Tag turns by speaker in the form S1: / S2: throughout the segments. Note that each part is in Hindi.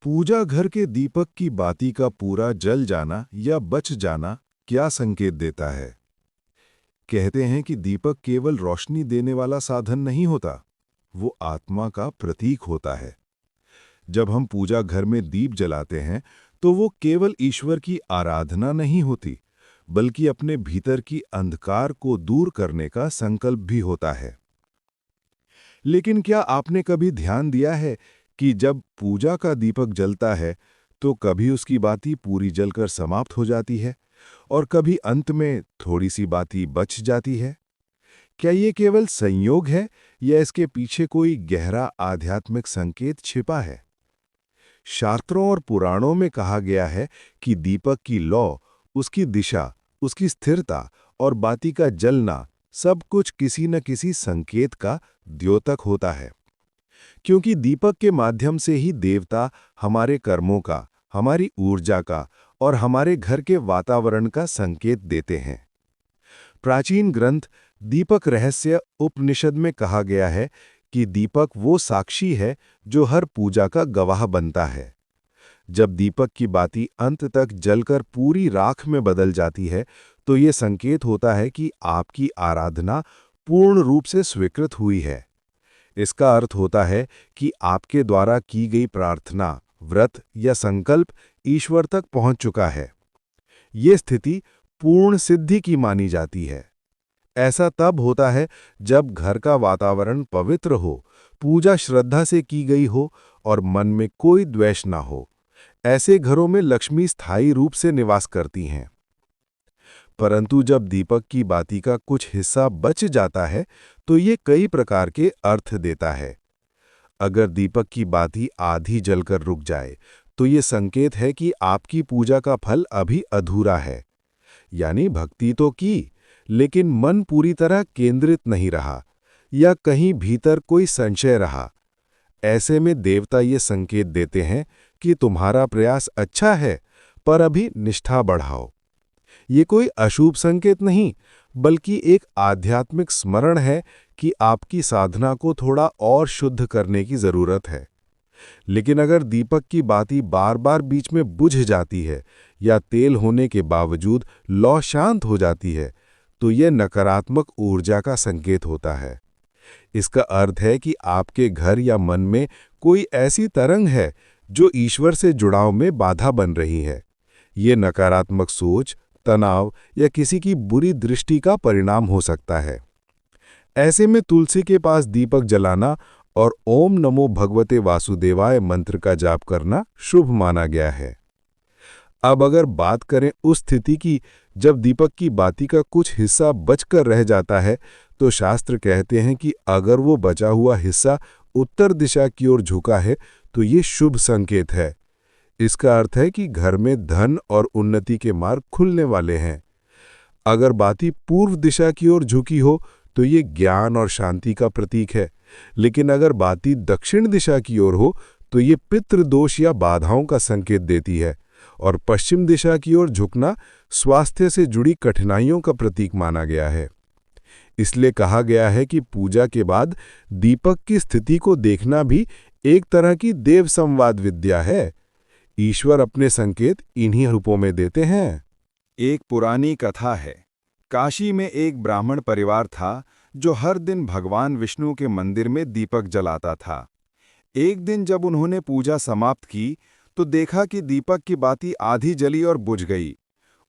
S1: पूजा घर के दीपक की बाती का पूरा जल जाना या बच जाना क्या संकेत देता है? कहते हैं कि दीपक केवल रोशनी देने वाला साधन नहीं होता, वो आत्मा का प्रतीक होता है। जब हम पूजा घर में दीप जलाते हैं, तो वो केवल ईश्वर की आराधना नहीं होती, बल्कि अपने भीतर की अंधकार को दूर करने का संकल्प भी होता है। लेकिन क्या आपने कभी ध्यान दिया है कि जब पूजा का दीपक जलता है, तो कभी उसकी बाती पूरी जलकर समाप्त हो जाती है और कभी अंत में थोड़ी सी बाती बच जाती है? क्या ये केवल संयोग है या इसके पीछे कोई गहरा आध्यात्मिक संकेत छिपा है? शास्त्रों और पुराणों में कहा गया है कि दीपक की लौ, उसकी दिशा, उसकी स्थिरता और बाती का जलना सब कुछ किसी न किसी संकेत का द्योतक होता है। क्योंकि दीपक के माध्यम से ही देवता हमारे कर्मों का, हमारी ऊर्जा का और हमारे घर के वातावरण का संकेत देते हैं। प्राचीन ग्रंथ दीपक रहस्य उपनिषद में कहा गया है कि दीपक वो साक्षी है जो हर पूजा का गवाह बनता है। जब दीपक की बाती अंत तक जलकर पूरी राख में बदल जाती है, तो ये संकेत होता है कि आपकी आराधना पूर्ण रूप से स्वीकृत हुई है। इसका अर्थ होता है कि आपके द्वारा की गई प्रार्थना, व्रत या संकल्प ईश्वर तक पहुंच चुका है। ये स्थिति पूर्ण सिद्धि की मानी जाती है। ऐसा तब होता है जब घर का वातावरण पवित्र हो, पूजा श्रद्धा से की गई हो और मन में कोई द्वेष ना हो। ऐसे घरों में लक्ष्मी स्थायी रूप से निवास करती हैं। परंतु जब दीपक की बाती का कुछ हिस्सा बच जाता है, तो ये कई प्रकार के अर्थ देता है। अगर दीपक की बाती आधी जलकर रुक जाए, तो ये संकेत है कि आपकी पूजा का फल अभी अधूरा है। यानी भक्ति तो की, लेकिन मन पूरी तरह केंद्रित नहीं रहा या कहीं भीतर कोई संशय रहा। ऐसे में देवता ये संकेत देते हैं कि तुम्हारा प्रयास अच्छा है, पर अभी निष्ठा बढ़ाओ। ये कोई अशुभ संकेत नहीं, बल्कि एक आध्यात्मिक स्मरण है कि आपकी साधना को थोड़ा और शुद्ध करने की जरूरत है। लेकिन अगर दीपक की बाती बार बार बीच में बुझ जाती है या तेल होने के बावजूद लौ शांत हो जाती है, तो यह नकारात्मक ऊर्जा का संकेत होता है। इसका अर्थ है कि आपके घर या मन में कोई ऐसी तरंग है जो ईश्वर से जुड़ाव में बाधा बन रही है। ये नकारात्मक सोच, तनाव या किसी की बुरी दृष्टि का परिणाम हो सकता है। ऐसे में तुलसी के पास दीपक जलाना और ओम नमो भगवते वासुदेवाय मंत्र का जाप करना शुभ माना गया है। अब अगर बात करें उस स्थिति की जब दीपक की बाती का कुछ हिस्सा बचकर रह जाता है, तो शास्त्र कहते हैं कि अगर वो बचा हुआ हिस्सा उत्तर दिशा की ओर झुका है, तो ये शुभ संकेत है। इसका अर्थ है कि घर में धन और उन्नति के मार्ग खुलने वाले हैं। अगर बाती पूर्व दिशा की ओर झुकी हो, तो ये ज्ञान और शांति का प्रतीक है। लेकिन अगर बाती दक्षिण दिशा की ओर हो, तो ये पितृदोष या बाधाओं का संकेत देती है। और पश्चिम दिशा की ओर झुकना स्वास्थ्य से जुड़ी कठिनाइयों का प्रतीक माना गया है। इसलिए कहा गया है कि पूजा के बाद दीपक की स्थिति को देखना भी एक तरह की देव संवाद विद्या है। ईश्वर अपने संकेत इन्हीं रूपों में देते हैं।
S2: एक पुरानी कथा है। काशी में एक ब्राह्मण परिवार था जो हर दिन भगवान विष्णु के मंदिर में दीपक जलाता था। एक दिन जब उन्होंने पूजा समाप्त की, तो देखा कि दीपक की बाती आधी जली और बुझ गई।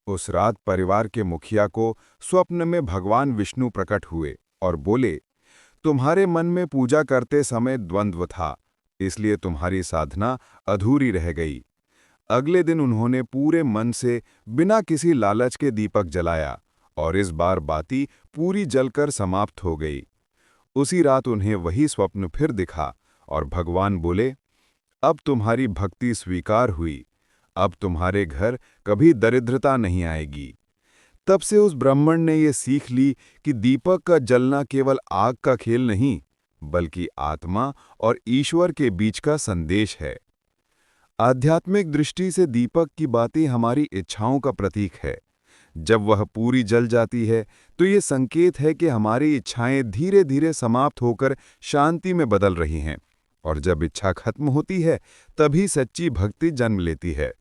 S2: उस रात परिवार के मुखिया को स्वप्न में भगवान विष्णु प्रकट हुए और बोले, तुम्हारे मन में पूजा करते समय द्वंद्व था, इसलिए तुम्हारी साधना अधूरी रह गई। अगले दिन उन्होंने पूरे मन से बिना किसी लालच के दीपक जलाया और इस बार बाती पूरी जलकर समाप्त हो गई। उसी रात उन्हें वही स्वप्न फिर दिखा और भगवान बोले, अब तुम्हारी भक्ति स्वीकार हुई, अब तुम्हारे घर कभी दरिद्रता नहीं आएगी। तब से उस ब्राह्मण ने ये सीख ली कि दीपक का जलना केवल आग का खेल नहीं, बल्कि आत्मा और ईश्वर के बीच का संदेश है। आध्यात्मिक दृष्टि से दीपक की बातें हमारी इच्छाओं का प्रतीक है। जब वह पूरी जल जाती है, तो ये संकेत है कि हमारी इच्छाएं धीरे धीरे समाप्त होकर शांति में बदल रही हैं। और जब इच्छा खत्म होती है तभी सच्ची भक्ति जन्म लेती है।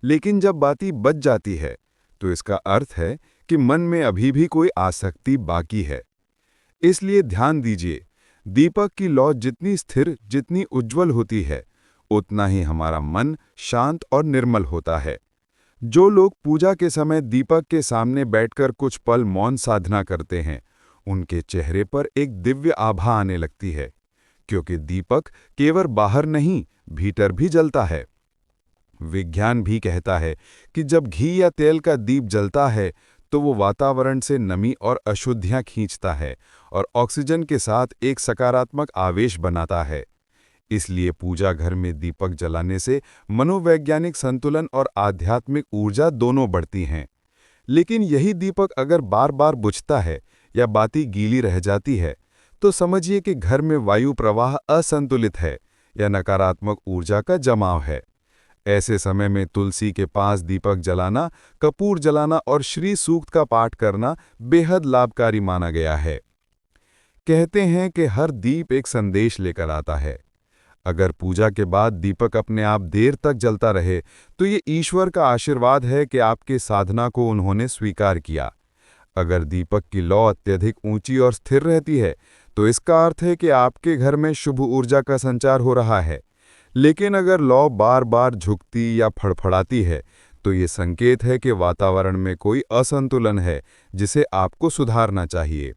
S2: लेकिन जब बाती बच जाती है तो इसका अर्थ है कि मन में अभी भी कोई आसक्ति बाकी है। इसलिए ध्यान दीजिए, दीपक की लौ जितनी स्थिर, जितनी उज्जवल होती है, उतना ही हमारा मन शांत और निर्मल होता है। जो लोग पूजा के समय दीपक के सामने बैठकर कुछ पल मौन साधना करते हैं, उनके चेहरे पर एक दिव्य आभा आने लगती है, क्योंकि दीपक केवल बाहर नहीं, भीतर भी जलता है। विज्ञान भी कहता है कि जब घी या तेल का दीप जलता है तो वो वातावरण से नमी और अशुद्धियां खींचता है और ऑक्सीजन के साथ एक सकारात्मक आवेश बनाता है। इसलिए पूजा घर में दीपक जलाने से मनोवैज्ञानिक संतुलन और आध्यात्मिक ऊर्जा दोनों बढ़ती हैं। लेकिन यही दीपक अगर बार बार बुझता है या बाती गीली रह जाती है तो समझिए कि घर में वायु प्रवाह असंतुलित है या नकारात्मक ऊर्जा का जमाव है। ऐसे समय में तुलसी के पास दीपक जलाना, कपूर जलाना और श्री सूक्त का पाठ करना बेहद लाभकारी माना गया है। कहते हैं कि हर दीप एक संदेश लेकर आता है। अगर पूजा के बाद दीपक अपने आप देर तक जलता रहे तो ये ईश्वर का आशीर्वाद है कि आपके साधना को उन्होंने स्वीकार किया। अगर दीपक की लौ अत्यधिक ऊंची और स्थिर रहती है तो इसका अर्थ है कि आपके घर में शुभ ऊर्जा का संचार हो रहा है। लेकिन अगर लौ बार बार झुकती या फड़फड़ाती है तो ये संकेत है कि वातावरण में कोई असंतुलन है जिसे आपको सुधारना चाहिए।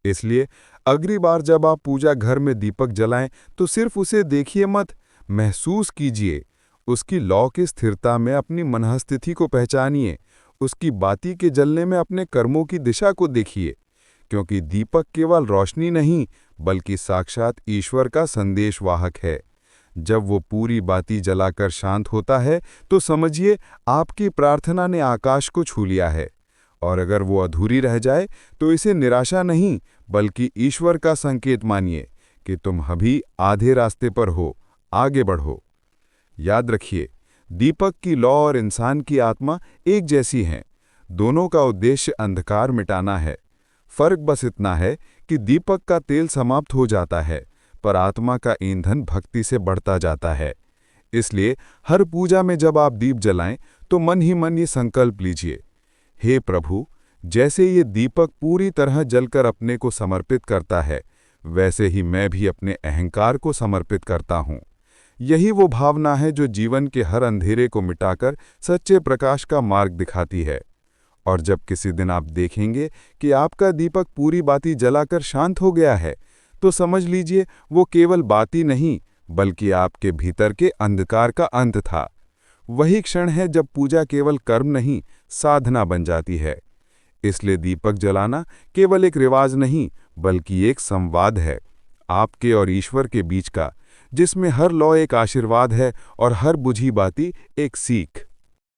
S2: इसलिए अगली बार जब आप पूजा घर में दीपक जलाएं तो सिर्फ उसे देखिए मत, महसूस कीजिए। उसकी लौ की स्थिरता में अपनी मनःस्थिति को पहचानिए, उसकी बाती के जलने में अपने कर्मों की दिशा को देखिए, क्योंकि दीपक केवल रोशनी नहीं बल्कि साक्षात ईश्वर का संदेशवाहक है। जब वो पूरी बाती जलाकर शांत होता है तो समझिए आपकी प्रार्थना ने आकाश को छू लिया है। और अगर वो अधूरी रह जाए तो इसे निराशा नहीं बल्कि ईश्वर का संकेत मानिए कि तुम अभी आधे रास्ते पर हो, आगे बढ़ो। याद रखिए, दीपक की लौ और इंसान की आत्मा एक जैसी हैं। दोनों का उद्देश्य अंधकार मिटाना है। फर्क बस इतना है कि दीपक का तेल समाप्त हो जाता है पर आत्मा का ईंधन भक्ति से बढ़ता जाता है। इसलिए हर पूजा में जब आप दीप जलाएं तो मन ही मन ये संकल्प लीजिए, हे प्रभु, जैसे ये दीपक पूरी तरह जलकर अपने को समर्पित करता है, वैसे ही मैं भी अपने अहंकार को समर्पित करता हूँ। यही वो भावना है जो जीवन के हर अंधेरे को मिटाकर सच्चे प्रकाश का मार्ग दिखाती है। और जब किसी दिन आप देखेंगे कि आपका दीपक पूरी बाती जलाकर शांत हो गया है तो समझ लीजिए वो केवल बाती नहीं बल्कि आपके भीतर के अंधकार का अंत था। वही क्षण है जब पूजा केवल कर्म नहीं, साधना बन जाती है। इसलिए दीपक जलाना केवल एक रिवाज नहीं बल्कि एक संवाद है, आपके और ईश्वर के बीच का, जिसमें हर लौ एक आशीर्वाद है और हर बुझी बाती एक सीख।